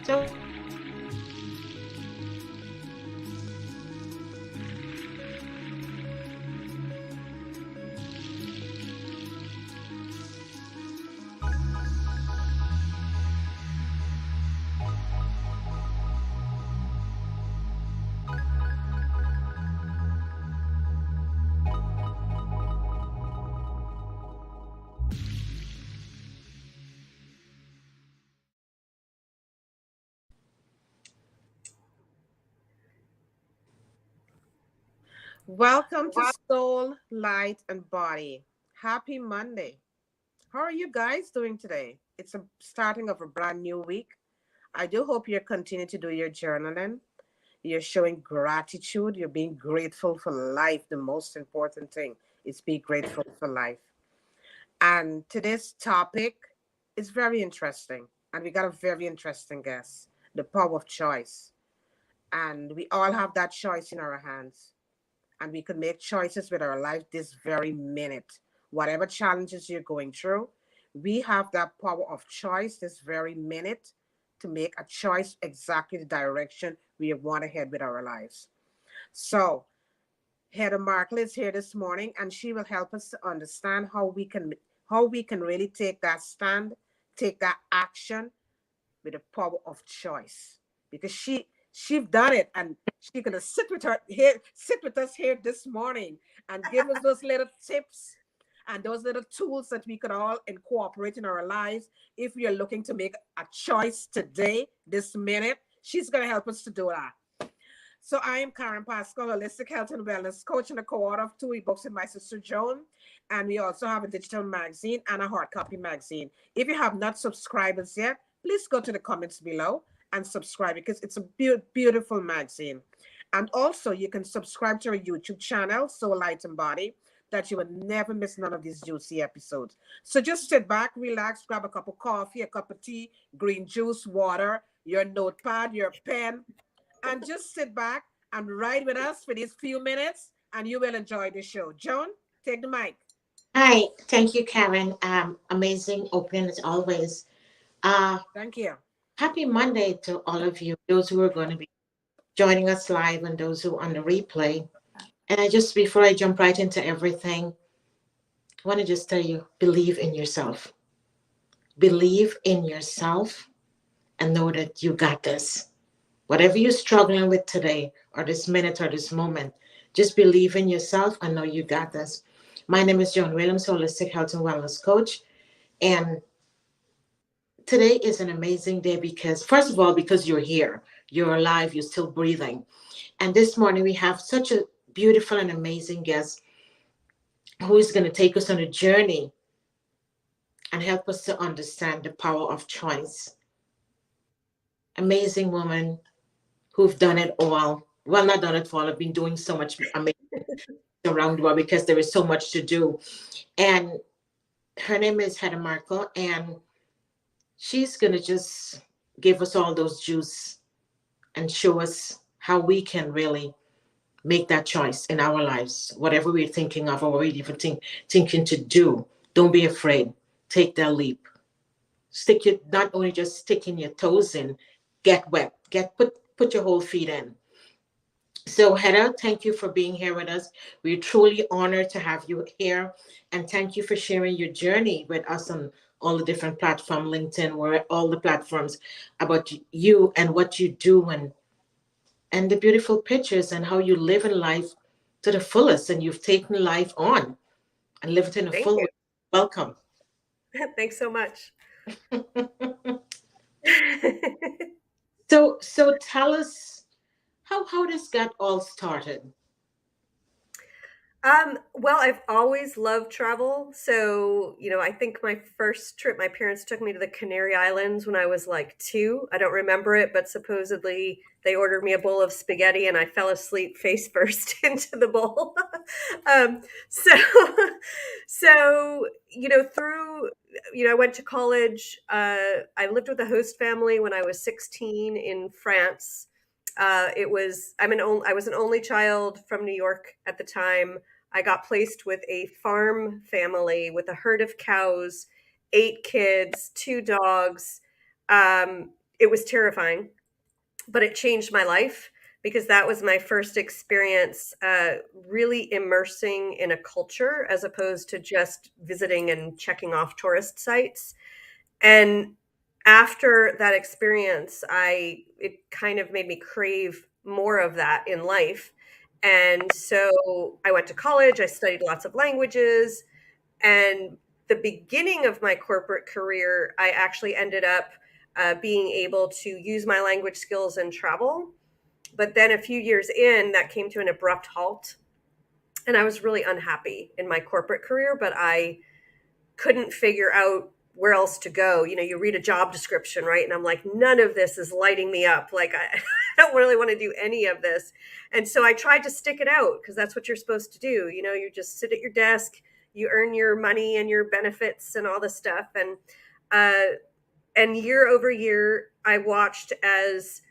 So Welcome to Soul, Light, and Body. Happy Monday. How are you guys doing today? It's a starting of a brand new week. I do hope you're continuing to do your journaling. You're showing gratitude. You're being grateful for life. The most important thing is be grateful for life. And today's topic is very interesting. And we got a very interesting guest, the power of choice. And we all have that choice in our hands, and we can make choices with our life this very minute. Whatever challenges you're going through, we have that power of choice this very minute to make a choice exactly the direction we want to head with our lives. So, Heather Markle is here this morning, and she will help us to understand how we can really take that stand, take that action with the power of choice, because she's done it, and she's gonna sit with us here this morning and give us those little tips and those little tools that we could all incorporate in our lives if we are looking to make a choice today, this minute. She's gonna help us to do that. So I am Karen Pascal, holistic health and wellness coach and a co-author of two ebooks with my sister Joan. And we also have a digital magazine and a hard copy magazine. If you have not subscribed us yet, please go to the comments below and subscribe, because it's a beautiful magazine. And also you can subscribe to our YouTube channel, Soul Light and Body, that you will never miss none of these juicy episodes. So just sit back, relax, grab a cup of coffee, a cup of tea, green juice, water, your notepad, your pen, and just sit back and ride with us for these few minutes, and you will enjoy the show. Joan, take the mic. hi, thank you, Karen. Amazing opening as always. Uh, Thank you. Happy Monday to all of you, those who are going to be joining us live and those who are on the replay. And I just, before I jump right into everything, I want to just tell you, believe in yourself. Believe in yourself and know that you got this. Whatever you're struggling with today or this minute or this moment, just believe in yourself and know you got this. My name is Joan Williams, holistic health and wellness coach. And today is an amazing day because, first of all, because you're here, you're alive, you're still breathing. And this morning we have such a beautiful and amazing guest who is going to take us on a journey and help us to understand the power of choice. Amazing woman who've done it all. Well, not done it all. I've been doing so much amazing around the world because there is so much to do. And her name is Heather Markle, and she's going to just give us all those juice and show us how we can really make that choice in our lives, whatever we're thinking of or we're even thinking to do. Don't be afraid. Take that leap. Stick your, not only just sticking your toes in, get wet, put your whole feet in. So, Hedda, thank you for being here with us. We're truly honored to have you here. And thank you for sharing your journey with us on all the different platforms, LinkedIn, where all the platforms about you and what you do and the beautiful pictures and how you live in life to the fullest. And you've taken life on and lived in a Thank full you. way. Welcome. Thanks so much. So tell us how this got all started. Well, I've always loved travel. So, I think my first trip, my parents took me to the Canary Islands when I was like 2. I don't remember it, but supposedly they ordered me a bowl of spaghetti and I fell asleep face first into the bowl. um, so, through, I went to college. I lived with a host family when I was 16 in France. I was an only child from New York at the time. I got placed with a farm family with a herd of cows, 8 kids, 2 dogs. Um, it was terrifying, but it changed my life because that was my first experience really immersing in a culture as opposed to just visiting and checking off tourist sites. And after that experience, it kind of made me crave more of that in life. And so I went to college, I studied lots of languages, and the beginning of my corporate career, I actually ended up being able to use my language skills and travel. But then a few years in, that came to an abrupt halt. And I was really unhappy in my corporate career, but I couldn't figure out where else to go. You know, you read a job description, right? And I'm like, none of this is lighting me up. Like, I don't really want to do any of this. And so I tried to stick it out because that's what you're supposed to do. You know, you just sit at your desk, you earn your money and your benefits and all this stuff. And year over year, I watched as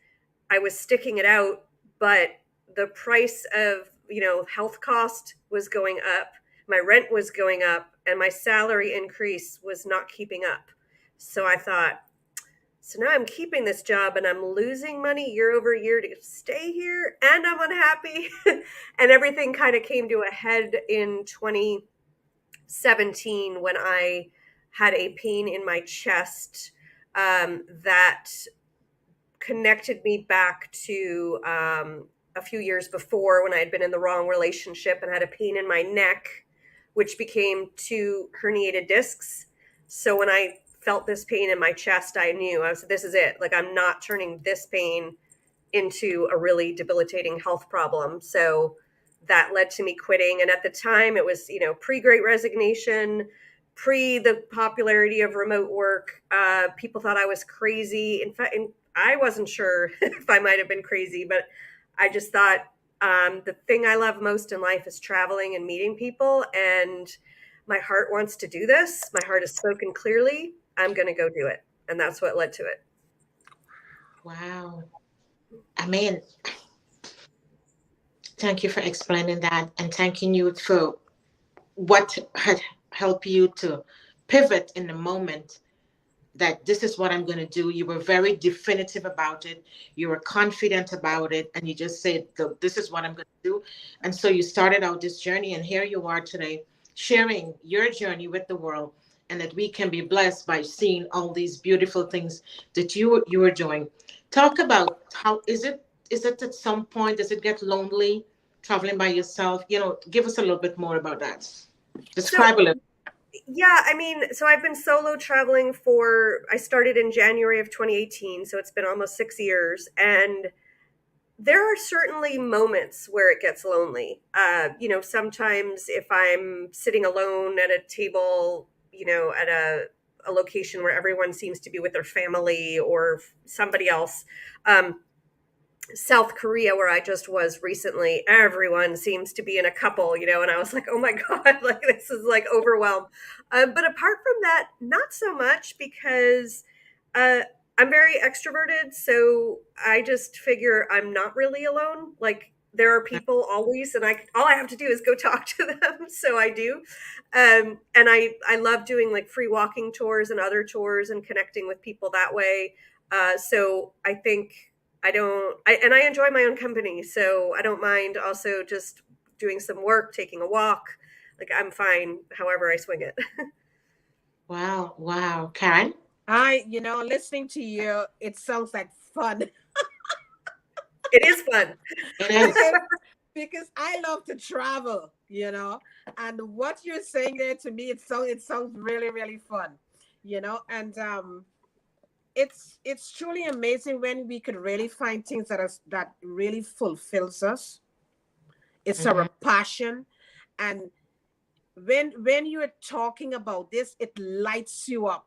I was sticking it out, but the price of, you know, health cost was going up, my rent was going up, and my salary increase was not keeping up. So I thought, so now I'm keeping this job and I'm losing money year over year to stay here and I'm unhappy. And everything kind of came to a head in 2017 when I had a pain in my chest that connected me back to a few years before when I had been in the wrong relationship and had a pain in my neck, which became 2 herniated discs. So when I felt this pain in my chest, I knew this is it. Like, I'm not turning this pain into a really debilitating health problem. So that led to me quitting. And at the time it was, you know, pre-Great Resignation, pre the popularity of remote work. People thought I was crazy. In fact, I wasn't sure if I might have been crazy, but I just thought the thing I love most in life is traveling and meeting people. And my heart wants to do this. My heart has spoken clearly. I'm going to go do it. And that's what led to it. Wow. I mean, thank you for explaining that and thanking you for what had helped you to pivot in the moment that this is what I'm going to do. You were very definitive about it. You were confident about it. And you just said, this is what I'm going to do. And so you started out this journey. And here you are today, sharing your journey with the world. And that we can be blessed by seeing all these beautiful things that you are doing. Talk about how is it at some point, does it get lonely traveling by yourself? You know, give us a little bit more about that. Describe a little. Yeah, I mean, so I've been solo traveling I started in January of 2018, so it's been almost 6 years. And there are certainly moments where it gets lonely. You know, sometimes if I'm sitting alone at a table, you know, at a location where everyone seems to be with their family or somebody else. South Korea, where I just was recently, everyone seems to be in a couple, you know, and I was like, oh my God, like this is like overwhelmed. But apart from that, not so much because I'm very extroverted. So I just figure I'm not really alone. Like, there are people always, and all I have to do is go talk to them. So I do. And I love doing like free walking tours and other tours and connecting with people that way. So I think I enjoy my own company, so I don't mind also just doing some work, taking a walk. Like, I'm fine however I swing it. Wow. Wow. Karen? You know, listening to you, it sounds like fun. It is fun. It is. Because I love to travel, you know, and what you're saying there to me, it sounds really, really fun, you know, and it's truly amazing when we could really find things that really fulfills us. It's Mhm. our passion, and when you're talking about this, it lights you up,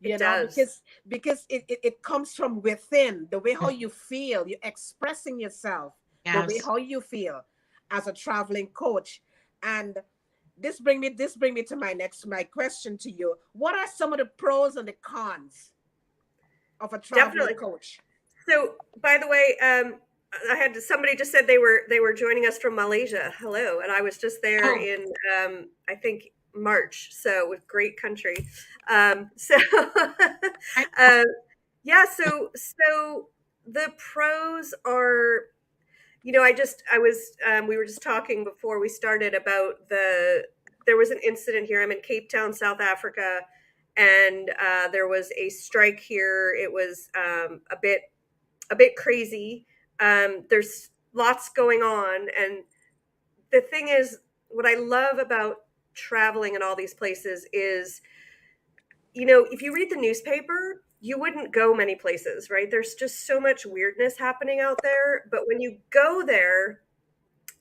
you It know, does. because it comes from within, the way how you feel, you're expressing yourself, the way Yes. how you feel as a traveling coach. And this bring me to my question to you. What are some of the pros and the cons of a traveling Definitely. coach? So, by the way, somebody just said they were joining us from Malaysia. Hello, and I was just there Oh, in I think March. So, with great country. So, I, uh, Yeah, so the pros are, we were just talking before we started about there was an incident here. I'm in Cape Town, South Africa, and there was a strike here. It was a bit crazy. There's lots going on, and the thing is, what I love about traveling in all these places is, if you read the newspaper, you wouldn't go many places, right? There's just so much weirdness happening out there. But when you go there,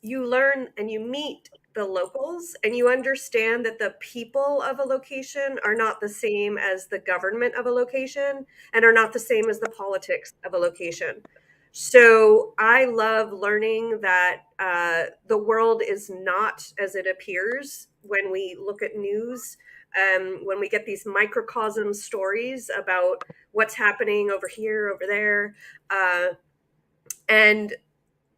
you learn and you meet the locals, and you understand that the people of a location are not the same as the government of a location, and are not the same as the politics of a location. So I love learning that the world is not as it appears when we look at news. When we get these microcosm stories about what's happening over here, over there, and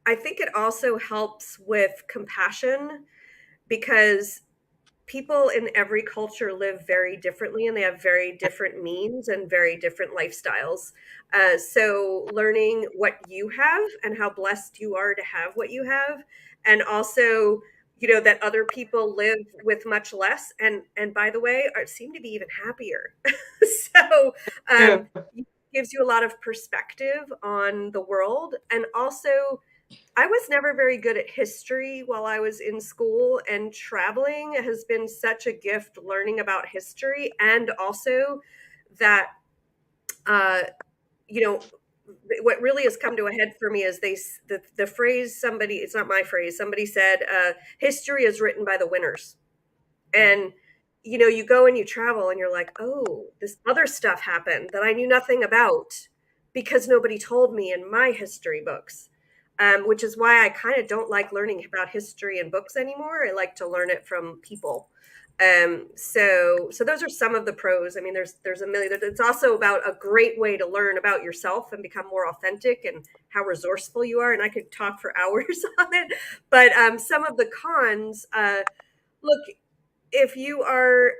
I think it also helps with compassion, because people in every culture live very differently, and they have very different means and very different lifestyles. So learning what you have and how blessed you are to have what you have, and also, that other people live with much less, and by the way, seem to be even happier. So True. gives you a lot of perspective on the world. And also, I was never very good at history while I was in school, and traveling has been such a gift, learning about history. And also that, uh, you know, what really has come to a head for me is the phrase, it's not my phrase, somebody said, history is written by the winners. And you go and you travel, and you're like, oh, this other stuff happened that I knew nothing about because nobody told me in my history books. Which is why I kind of don't like learning about history in books anymore. I like to learn it from people. So those are some of the pros. I mean, there's a million. It's also about a great way to learn about yourself and become more authentic, and how resourceful you are. And I could talk for hours on it. But some of the cons, look, if you are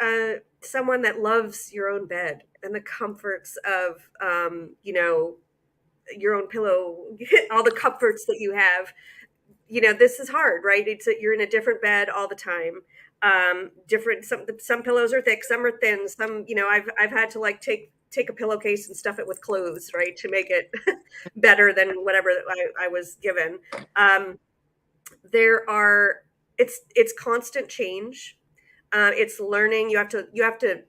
someone that loves your own bed and the comforts of, your own pillow, all the comforts that you have, this is hard, right? You're in a different bed all the time. Different, some pillows are thick, some are thin, some, I've had to like take a pillowcase and stuff it with clothes, right, to make it better than whatever I was given. There are it's constant change. It's learning. You have to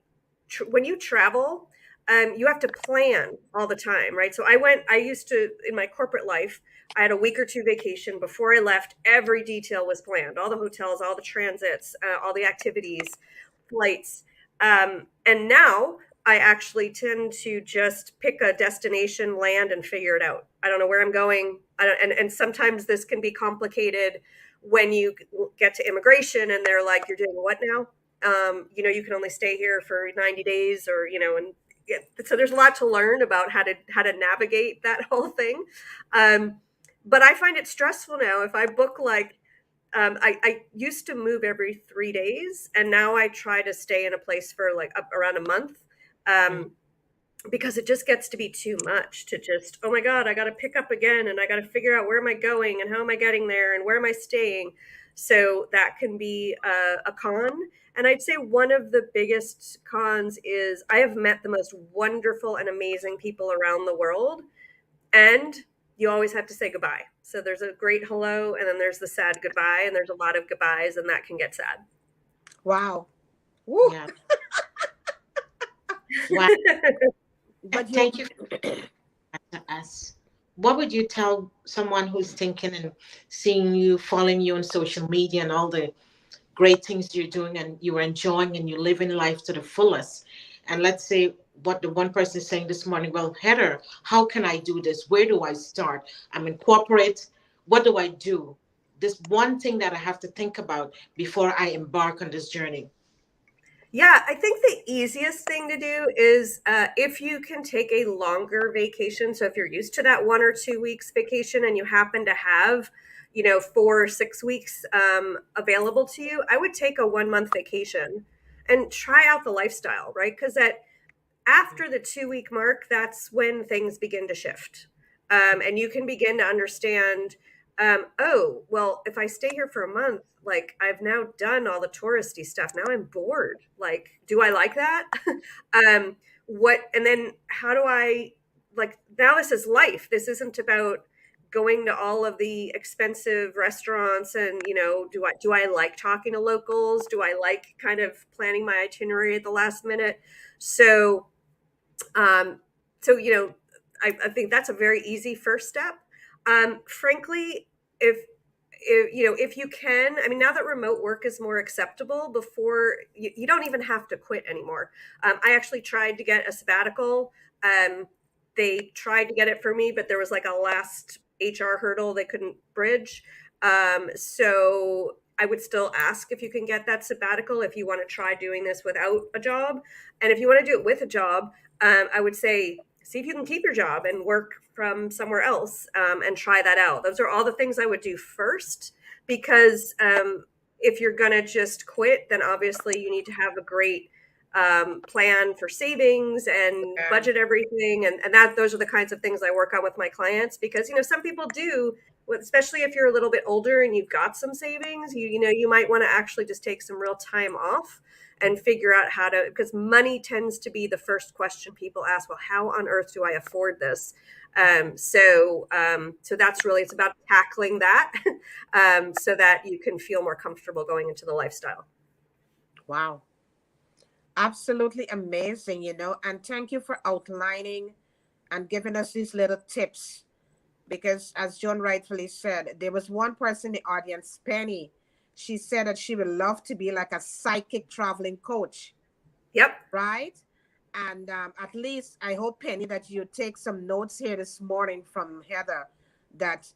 when you travel, you have to plan all the time, right? So I used to, in my corporate life, I had a week or two vacation. Before I left, every detail was planned, all the hotels, all the transits, all the activities, flights. And now I actually tend to just pick a destination, land, and figure it out. I don't know where I'm going. And sometimes this can be complicated when you get to immigration and they're like, you're doing what now? You can only stay here for 90 days, or, and so there's a lot to learn about how to navigate that whole thing. But I find it stressful now. If I book I used to move every 3 days, and now I try to stay in a place for like around a month. Because it just gets to be too much to just, oh my God, I got to pick up again, and I got to figure out where am I going and how am I getting there and where am I staying. So that can be a con. And I'd say one of the biggest cons is I have met the most wonderful and amazing people around the world, and you always have to say goodbye. So there's a great hello, and then there's the sad goodbye, and there's a lot of goodbyes, and that can get sad. Wow. Woo. Yeah. Wow. But Thank you to us. What would you tell someone who's thinking and seeing you, following you on social media and all the great things you're doing, and you're enjoying and you're living life to the fullest? And let's say what the one person is saying this morning, well, Heather, how can I do this? Where do I start? I'm in corporate. What do I do? This one thing that I have to think about before I embark on this journey. Yeah, I think the easiest thing to do is if you can take a longer vacation. So if you're used to that 1 or 2 weeks vacation, and you happen to have, 4 or 6 weeks available to you, I would take a 1 month vacation and try out the lifestyle, right? Because after the 2 week mark, that's when things begin to shift. And you can begin to understand, oh, well, if I stay here for a month, like I've now done all the touristy stuff. Now I'm bored. Like, do I like that? And then how do I, like, now this is life. This isn't about going to all of the expensive restaurants and, do I like talking to locals? Do I like kind of planning my itinerary at the last minute? So um, I think that's a very easy first step. Frankly, if you can, I mean, now that remote work is more acceptable, before you don't even have to quit anymore. I actually tried to get a sabbatical. They tried to get it for me, but there was like a last HR hurdle they couldn't bridge. So I would still ask if you can get that sabbatical if you want to try doing this without a job. And if you want to do it with a job, I would say see if you can keep your job and work from somewhere else, and try that out. Those are all the things I would do first, because if you're going to just quit, then obviously you need to have a great plan for savings and budget everything. And that those are the kinds of things I work on with my clients, because, some people do, especially if you're a little bit older and you've got some savings, you might want to actually just take some real time off and figure out how to, because money tends to be the first question people ask. Well, how on earth do I afford this? So that's really, it's about tackling that so that you can feel more comfortable going into the lifestyle. Wow. Absolutely amazing, and thank you for outlining and giving us these little tips, because as John rightfully said, there was one person in the audience, Penny. She said that she would love to be like a psychic traveling coach. Yep. Right? And at least I hope, Penny, that you take some notes here this morning from Heather, that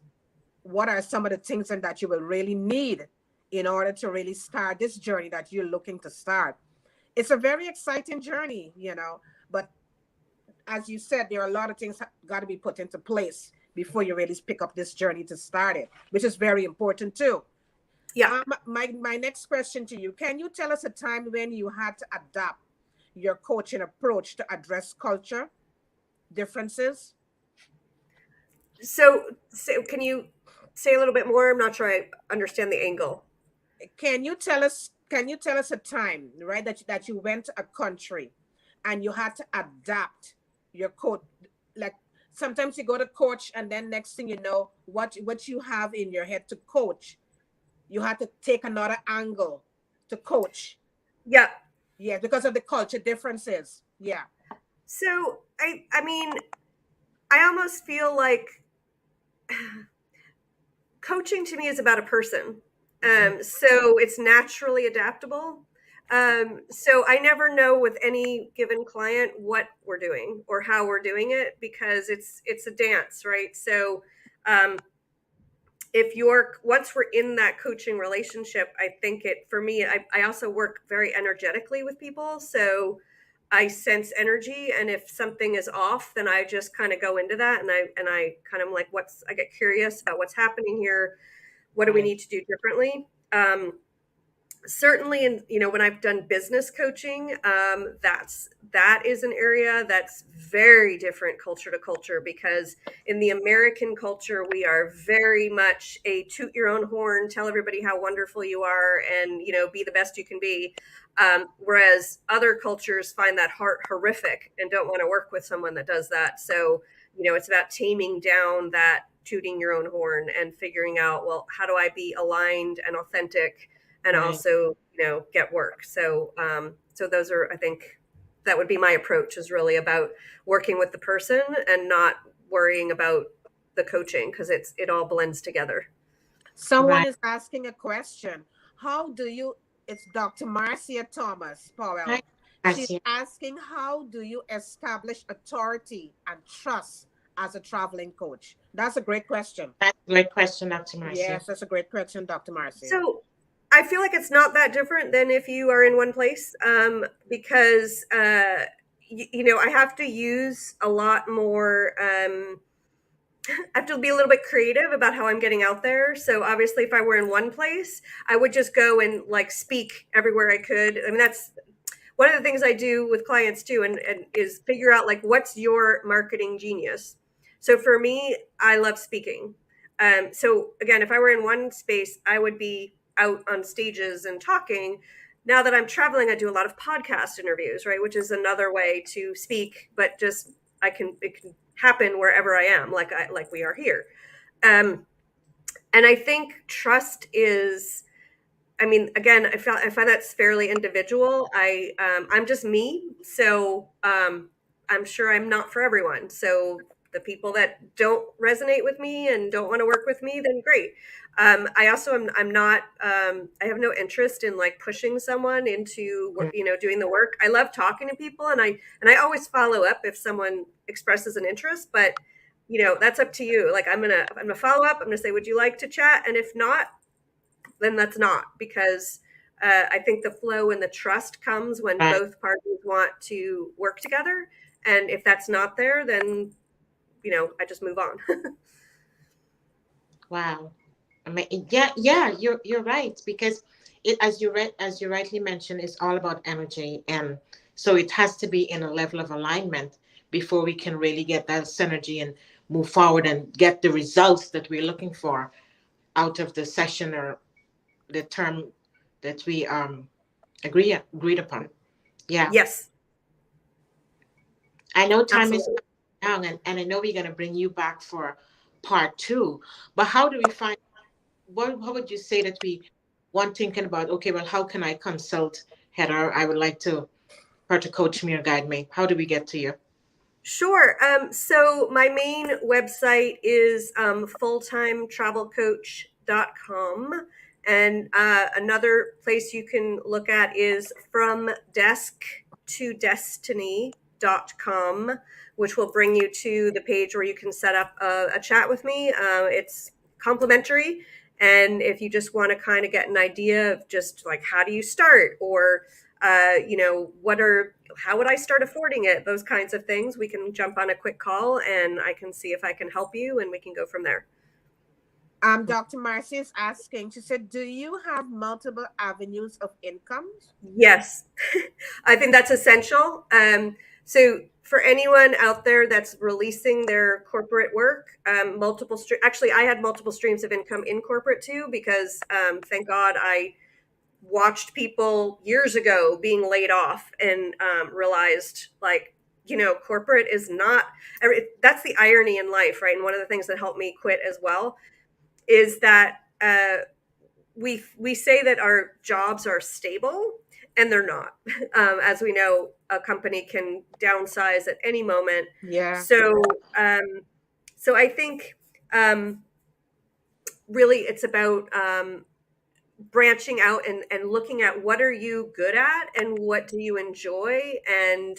what are some of the things and that you will really need in order to really start this journey that you're looking to start. It's a very exciting journey, but as you said, there are a lot of things got to be put into place before you really pick up this journey to start it, which is very important too. Yeah. My next question to you, can you tell us a time when you had to adapt your coaching approach to address culture differences? So can you say a little bit more? I'm not sure I understand the angle. Can you tell us a time, right, that you went to a country and you had to adapt your coach? Like sometimes you go to coach and then next thing you know, what you have in your head to coach, you had to take another angle to coach. Yeah. Yeah, because of the culture differences. Yeah. So I mean, I almost feel like coaching to me is about a person. So it's naturally adaptable. So I never know with any given client what we're doing or how we're doing it, because it's a dance, right? So once we're in that coaching relationship, I think for me, I also work very energetically with people. So I sense energy, and if something is off, then I just kind of go into that, and I kind of like I get curious about what's happening here. What do we need to do differently? Certainly, when I've done business coaching, that is an area that's very different culture to culture, because in the American culture, we are very much a toot your own horn, tell everybody how wonderful you are, and be the best you can be. Whereas other cultures find that horrific and don't want to work with someone that does that. So it's about taming down that tooting your own horn and figuring out, well, how do I be aligned and authentic and also, get work. So those are, I think that would be my approach, is really about working with the person and not worrying about the coaching, because it all blends together. Someone is asking a question. It's Dr. Marcia Thomas Powell. She's asking, how do you establish authority and trust as a traveling coach? That's a great question. That's a great question, Dr. Marcia. Yes, that's a great question, Dr. Marcia. So I feel like it's not that different than if you are in one place, because, I have to use a lot more, I have to be a little bit creative about how I'm getting out there. So obviously, if I were in one place, I would just go and speak everywhere I could. I mean, one of the things I do with clients too, and is figure out like what's your marketing genius. So for me, I love speaking. So again, if I were in one space, I would be out on stages and talking. Now that I'm traveling, I do a lot of podcast interviews, right? Which is another way to speak, but just it can happen wherever I am, like we are here. Um, and I think trust is, I mean, again, I find that's fairly individual. I'm just me, so I'm sure I'm not for everyone. So the people that don't resonate with me and don't want to work with me, then great. I also I'm not I have no interest in like pushing someone into doing the work. I love talking to people, and I always follow up if someone expresses an interest, but that's up to you. Like I'm gonna follow up. I'm gonna say, would you like to chat? And if not, then that's not, because I think the flow and the trust comes when Right. both parties want to work together. And if that's not there, then, I just move on. Wow. I mean, yeah, you're right, because as you rightly mentioned, it's all about energy, and so it has to be in a level of alignment before we can really get that synergy and move forward and get the results that we're looking for out of the session or the term that we agreed upon. Yeah, Yes, I know time is absolutely. down, and I know we're going to bring you back for part two. But how do we find? What would you say that we one thinking about? Okay, well, how can I consult Heather? I would like her to coach me or guide me. How do we get to you? Sure. So my main website is fulltimetravelcoach.com. And another place you can look at is fromdesktodestiny.com, which will bring you to the page where you can set up a chat with me. It's complimentary. And if you just want to kind of get an idea of just like how do you start, or how would I start affording it? Those kinds of things. We can jump on a quick call and I can see if I can help you, and we can go from there. Dr. Marcy is asking, she said, do you have multiple avenues of income? Yes, I think that's essential. So for anyone out there that's releasing their corporate work, actually, I had multiple streams of income in corporate too, because thank God I watched people years ago being laid off and realized like corporate is not, that's the irony in life, right? And one of the things that helped me quit as well is that we say that our jobs are stable, and they're not. As we know, a company can downsize at any moment. Yeah. So I think really it's about branching out and looking at what are you good at and what do you enjoy, and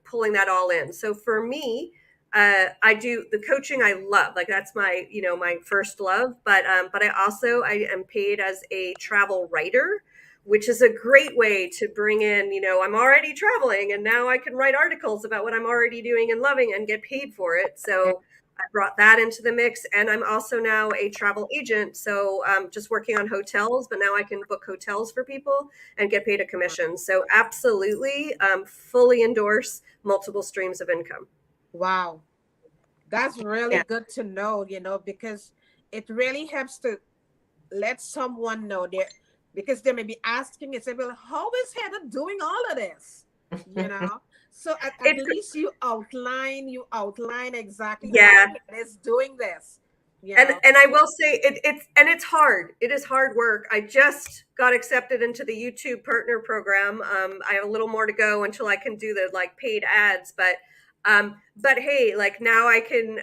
pulling that all in. So for me, I do the coaching. I love, like, that's my my first love, but I am paid as a travel writer, which is a great way to bring in, I'm already traveling and now I can write articles about what I'm already doing and loving and get paid for it. So I brought that into the mix, and I'm also now a travel agent. So just working on hotels, but now I can book hotels for people and get paid a commission. So absolutely, fully endorse multiple streams of income. Wow. That's really Yeah, good to know, because it really helps to let someone know there, because they may be asking and say, well, how is Heather doing all of this? So at It's least you outline exactly how yeah. it is doing this. And I will say it's hard. It is hard work. I just got accepted into the YouTube partner program. I have a little more to go until I can do the like paid ads, but hey, like now I can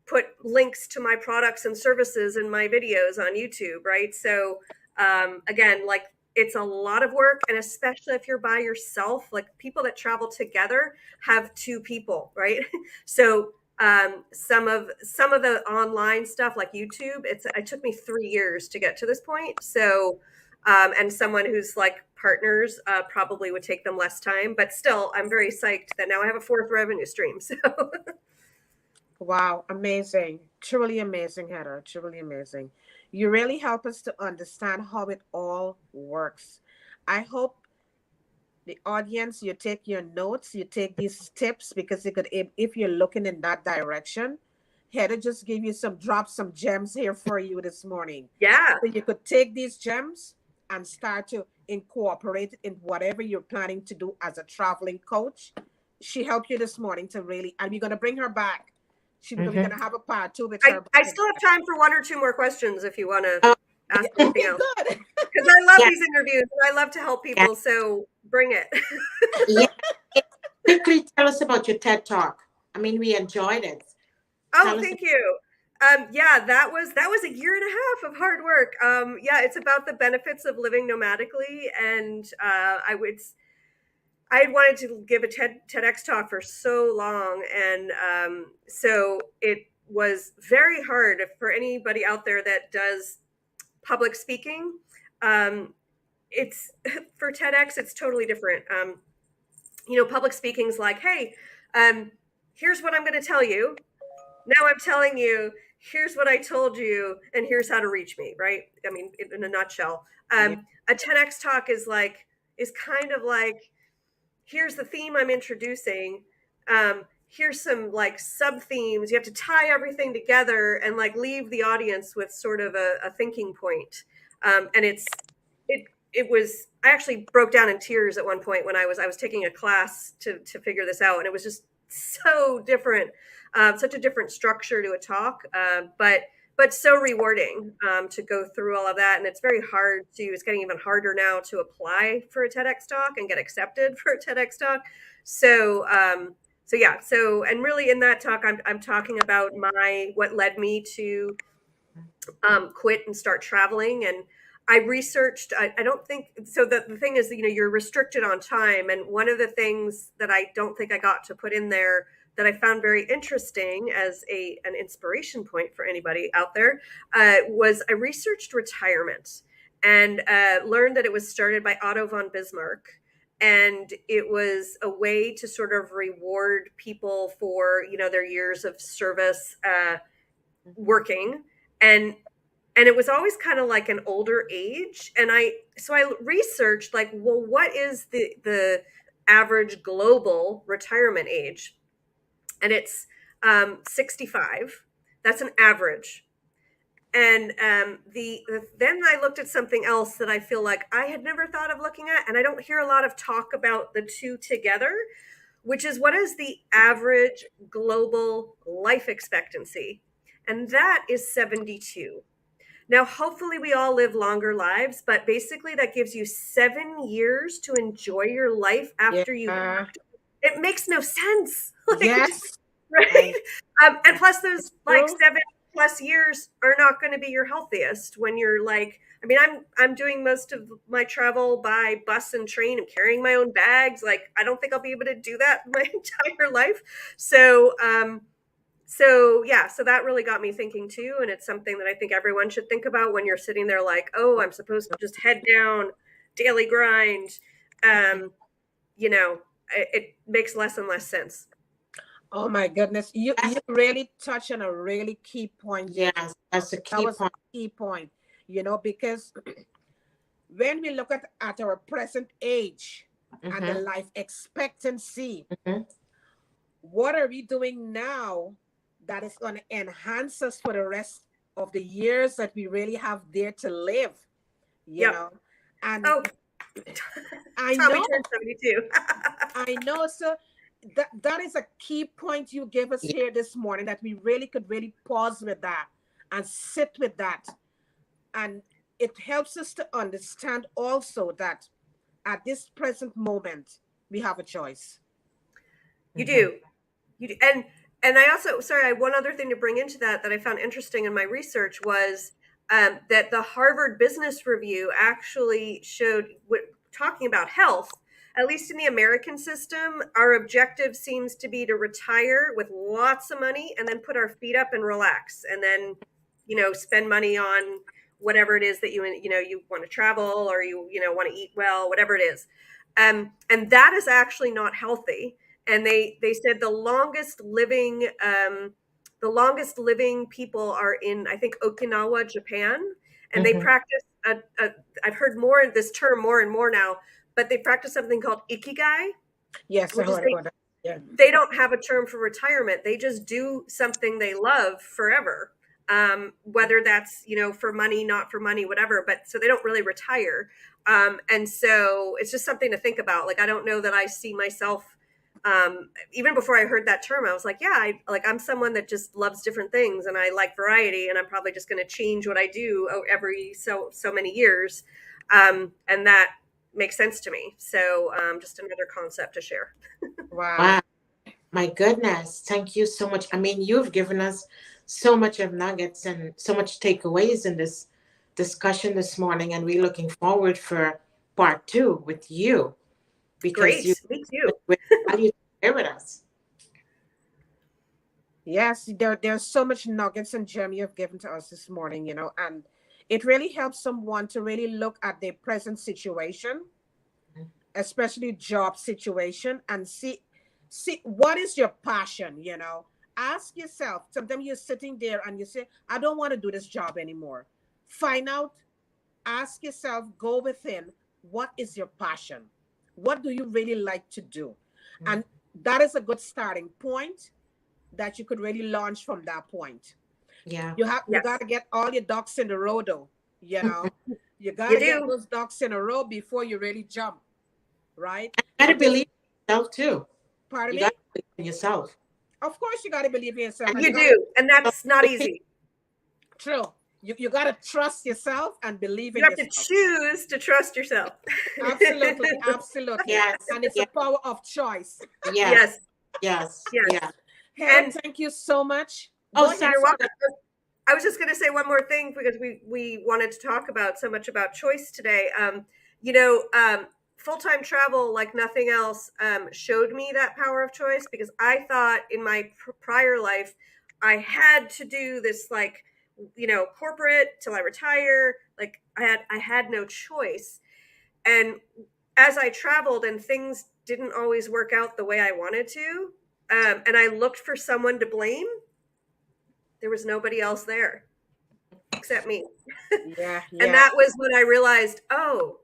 put links to my products and services in my videos on YouTube, right? So again, like it's a lot of work, and especially if you're by yourself, like people that travel together have two people, right? So some of the online stuff like YouTube, it took me 3 years to get to this point. So and someone who's like partners probably would take them less time, but still I'm very psyched that now I have a fourth revenue stream. So Wow, amazing. Truly amazing, Heather. Truly amazing. You really help us to understand how it all works. I hope The audience, you take your notes, you take these tips because it could, if you're looking in that direction, Heather just gave you some drops, some gems here for you this morning. Yeah. So you could take these gems and start to incorporate it in whatever you're planning to do as a traveling coach. She helped you this morning to really, and we're going to bring her back. We're going to have a part two with her. I still have time for one or two more questions if you want to Oh, ask Yeah, anything okay, else. good. Because I love yeah, these interviews and I love to help yeah, people. So bring it. yeah. Quickly tell us about your TED Talk. I mean, we enjoyed it. Oh, Tell us. thank you. Yeah, that was a year and a half of hard work. Yeah, it's about the benefits of living nomadically, and I had wanted to give a TEDx talk for so long, and so it was very hard for anybody out there that does public speaking. Um, it's for TEDx, it's totally different. Public speaking's like, hey, here's what I'm going to tell you. Now I'm telling you, here's what I told you, and here's how to reach me, right? I mean, in a nutshell. Yeah. A TEDx talk is kind of like, here's the theme I'm introducing. Here's some like sub themes. You have to tie everything together and like leave the audience with sort of a thinking point. And it was, I actually broke down in tears at one point when I was taking a class to figure this out, and it was just so different, such a different structure to a talk, but so rewarding to go through all of that. And it's very hard to, it's getting even harder now to apply for a TEDx talk and get accepted for a TEDx talk. So, yeah. So, and really in that talk, I'm talking about what led me to quit and start traveling. And I researched, I don't think, so the thing is, you're restricted on time. And one of the things that I don't think I got to put in there that I found very interesting as an inspiration point for anybody out there was I researched retirement and learned that it was started by Otto von Bismarck. And it was a way to sort of reward people for, their years of service working. And it was always kind of like an older age. And I researched like, well, what is the average global retirement age? And it's 65. That's an average. And then I looked at something else that I feel like I had never thought of looking at, and I don't hear a lot of talk about the two together, which is what is the average global life expectancy? And that is 72. Now, hopefully, we all live longer lives, but basically, that gives you 7 years to enjoy your life after you. Yeah. It makes no sense. Yes. Right? And plus, those like True. 7+ years are not going to be your healthiest when you're like. I mean, I'm doing most of my travel by bus and train. I'm carrying my own bags. Like, I don't think I'll be able to do that my entire life. So yeah, so that really got me thinking too, and it's something that I think everyone should think about when you're sitting there like, oh, I'm supposed to just head down, daily grind. It makes less and less sense. Oh my goodness. You really touch on a really key point. Yes, that's a That key was a point. key point, because when we look at our present age and the Mm-hmm. life expectancy, Mm-hmm. what are we doing now that is going to enhance us for the rest of the years that we really have there to live? You Yep. know, and Oh, I Tommy know, turned 72. I know, so that is a key point you gave us Yeah. here this morning, that we really could really pause with that and sit with that. And it helps us to understand also that at this present moment, we have a choice. You Mm-hmm. do. You do. And I also, sorry, I had one other thing to bring into that I found interesting in my research was that the Harvard Business Review actually showed, talking about health, at least in the American system, our objective seems to be to retire with lots of money and then put our feet up and relax, and then spend money on whatever it is that you want to travel, or you want to eat well, whatever it is. And that is actually not healthy. And they said the longest living people are in, I think, Okinawa, Japan, and they Mm-hmm. practice I've heard more this term more and more now, but they practice something called ikigai, Yes, I which is heard about that. Yeah. they don't have a term for retirement. They just do something they love forever. Whether that's, for money, not for money, whatever, but so they don't really retire. And so it's just something to think about. Like, I don't know that I see myself, even before I heard that term, I was like, yeah, I'm someone that just loves different things and I like variety, and I'm probably just going to change what I do every so many years. And that makes sense to me. So just another concept to share. Wow. Wow. My goodness. Thank you so much. I mean, you've given us so much of nuggets and so much takeaways in this discussion this morning. And we're looking forward for part 2 with you because Great. you Me too. with value to share with us. Yes, there's so much nuggets and gem you've given to us this morning, and it really helps someone to really look at their present situation, especially job situation, and see what is your passion. Ask yourself. Sometimes you're sitting there and you say, I don't want to do this job anymore. Find out, ask yourself, go within, what is your passion? What do you really like to do? And that is a good starting point that you could really launch from that point. Yeah. You Yes. got to get all your ducks in a row, though. You got You to get do. those ducks in a row before you really jump, right? You gotta Because, believe in yourself too. pardon You me? gotta believe in yourself. Of course, you got to believe in yourself, And and you do. And that's not easy. true. You got to trust yourself and believe You in have to yourself. choose to trust yourself. Absolutely, absolutely. Yes. And it's Yes. a power of choice. Yes. Yes. Yes. Yes. Yeah. Heather, And thank you so much. Oh, Go ahead. you're sorry. welcome. I was just going to say one more thing because we wanted to talk about so much about choice today. Full-time travel, like nothing else, showed me that power of choice, because I thought in my prior life I had to do this, like, corporate till I retire. Like I had no choice. And as I traveled and things didn't always work out the way I wanted to, and I looked for someone to blame, there was nobody else there except me. Yeah, And yeah. that was when I realized, oh,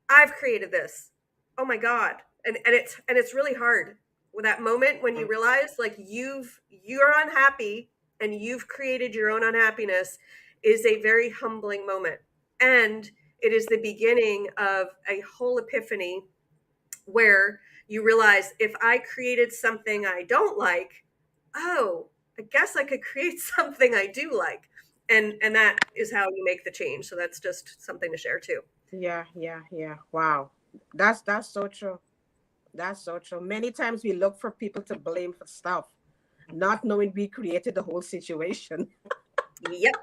I've created this. Oh my God. And it's really hard with that moment when you realize, like, you're unhappy and you've created your own unhappiness, is a very humbling moment. And it is the beginning of a whole epiphany where you realize, if I created something I don't like, oh, I guess I could create something I do like. And that is how you make the change. So that's just something to share too. Yeah, yeah, yeah. Wow. That's so true. That's so true. Many times we look for people to blame for stuff, not knowing we created the whole situation. Yep.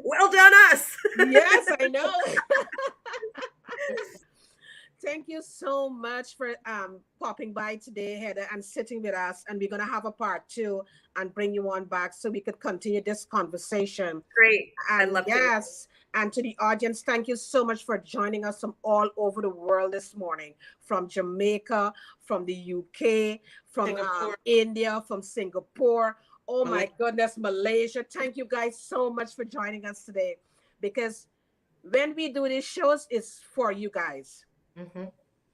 Well done, us. Yes, I know. Thank you so much for popping by today, Heather, and sitting with us. And we're gonna have a part 2 and bring you on back so we could continue this conversation. Great. I'd And love to. yes, and to the audience, thank you so much for joining us from all over the world this morning, from Jamaica, from the UK, from Singapore. India, from Singapore. Oh my Malaysia. goodness, Malaysia. Thank you guys so much for joining us today, because when we do these shows, it's for you guys. Mhm.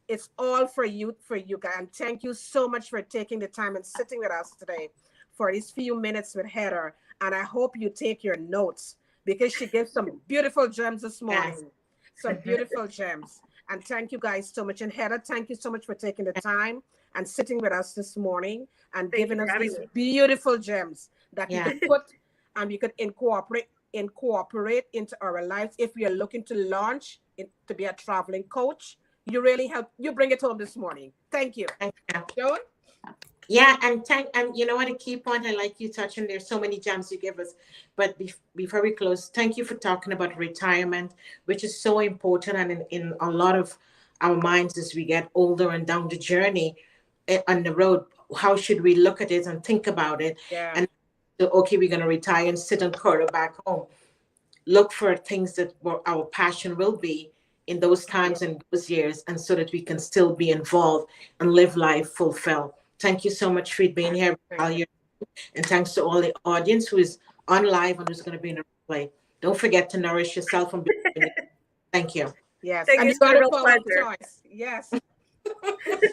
It's all for you guys. And thank you so much for taking the time and sitting with us today for these few minutes with Heather. And I hope you take your notes, because she gives some beautiful gems this morning. Some beautiful gems. And thank you guys so much. And Heather, thank you so much for taking the time and sitting with us this morning and Thank you giving for us having these me. beautiful gems that Yeah. we could put and we could incorporate into our lives if we are looking to launch to be a traveling coach. You really help. You bring it home this morning. Thank you. Thank you. Joan? Yeah, and you know what, a key point I like you touching, there's so many gems you give us. But before we close, thank you for talking about retirement, which is so important, and in a lot of our minds as we get older and down the journey on the road, how should we look at it and think about it? Yeah. And so, okay, we're going to retire and sit and curl back home. Look for things that our passion will be in those times and those years, and so that we can still be involved and live life fulfilled. Thank you so much for being here, Valia. And thanks to all the audience who is on live and who's going to be in the replay. Don't forget to nourish yourself and be. Thank you. Yes. Thank And you. you It's got been a the real power of pleasure. choice. Yes.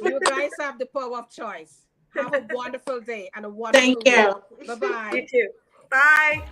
You guys have the power of choice. Have a wonderful day and a Thank wonderful week. you. Bye-bye. You too. Bye.